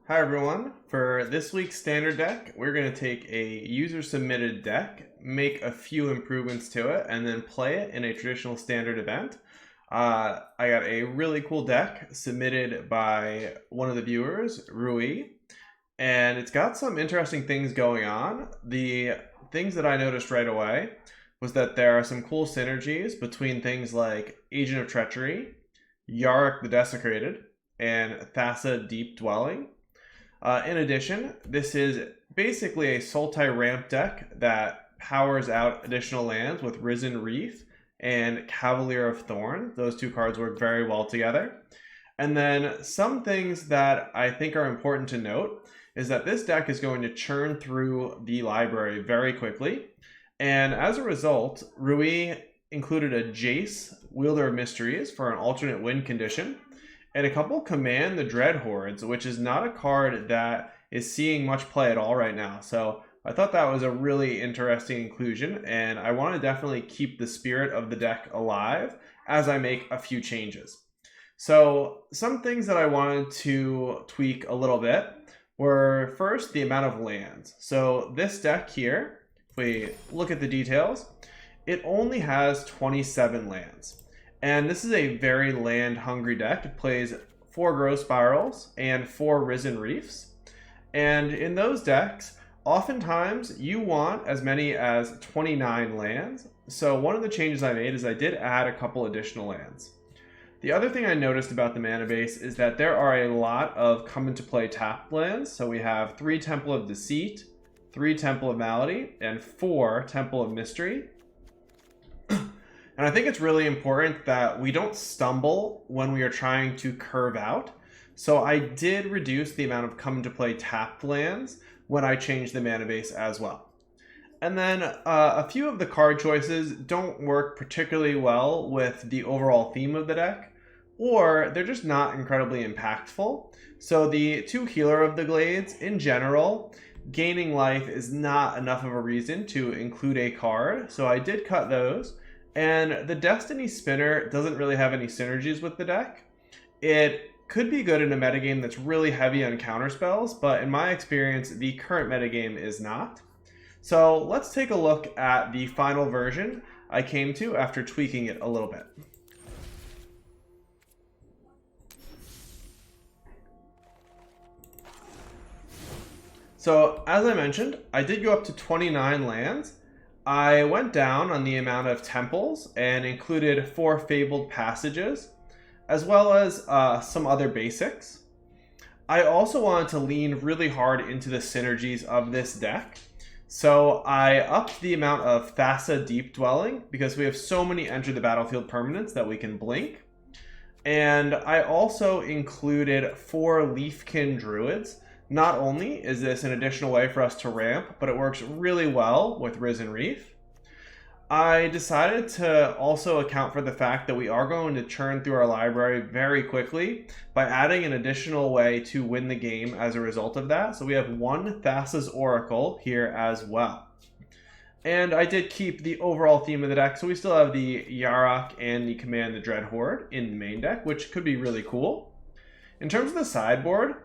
Hi everyone, for this week's standard deck, we're going to take a user-submitted deck, make a few improvements to it, and then play it in a traditional standard event. I got a really cool deck submitted by one of the viewers, Rui, and it's got some interesting things going on. The things that I noticed right away was that there are some cool synergies between things like Agent of Treachery, Yarok the Desecrated, and Thassa Deep Dwelling. In addition, this is basically a Sultai ramp deck that powers out additional lands with Risen Reef and Cavalier of Thorn. Those two cards work very well together. And then some things that I think are important to note is that this deck is going to churn through the library very quickly. And as a result, Rui included a Jace, Wielder of Mysteries, for an alternate win condition, and a couple Command the Dread Hordes, which is not a card that is seeing much play at all right now. So I thought that was a really interesting inclusion, and I want to definitely keep the spirit of the deck alive as I make a few changes. So some things that I wanted to tweak a little bit were, first, the amount of lands. So this deck here, if we look at the details, it only has 27 lands. And this is a very land-hungry deck. It plays 4 Growth Spirals and 4 Risen Reefs. And in those decks, oftentimes you want as many as 29 lands. So one of the changes I made is I did add a couple additional lands. The other thing I noticed about the mana base is that there are a lot of come-into-play tapped lands. So we have 3 Temple of Deceit, 3 Temple of Malady, and 4 Temple of Mystery. And I think it's really important that we don't stumble when we are trying to curve out. So I did reduce the amount of come-into-play tapped lands when I changed the mana base as well. And then a few of the card choices don't work particularly well with the overall theme of the deck, or they're just not incredibly impactful. So the 2 Healer of the Glades, in general, gaining life is not enough of a reason to include a card, so I did cut those. And the Destiny Spinner doesn't really have any synergies with the deck. It could be good in a metagame that's really heavy on counterspells, but in my experience, the current metagame is not. So let's take a look at the final version I came to after tweaking it a little bit. So as I mentioned, I did go up to 29 lands. I went down on the amount of temples and included 4 Fabled Passages, as well as some other basics. I also wanted to lean really hard into the synergies of this deck. So I upped the amount of Thassa Deep Dwelling because we have so many enter the battlefield permanents that we can blink. And I also included 4 Leafkin Druids. Not only is this an additional way for us to ramp, but it works really well with Risen Reef. I decided to also account for the fact that we are going to churn through our library very quickly by adding an additional way to win the game as a result of that. So we have 1 Thassa's Oracle here as well. And I did keep the overall theme of the deck, so we still have the Yarok and the Command the Dread Horde in the main deck, which could be really cool. In terms of the sideboard,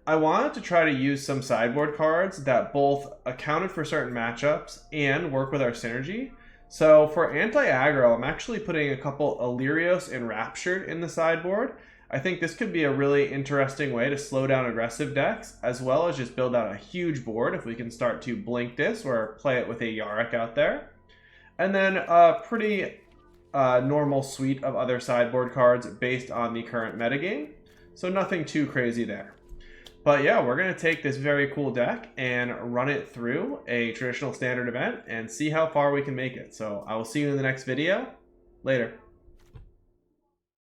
I wanted to try to use some sideboard cards that both accounted for certain matchups and work with our synergy. So for anti-aggro, I'm actually putting a couple Illyrios and Raptured in the sideboard. I think this could be a really interesting way to slow down aggressive decks, as well as just build out a huge board if we can start to blink this or play it with a Yarok out there. And then a pretty normal suite of other sideboard cards based on the current metagame. So nothing too crazy there. But yeah, we're going to take this very cool deck and run it through a traditional standard event and see how far we can make it. So I will see you in the next video. Later.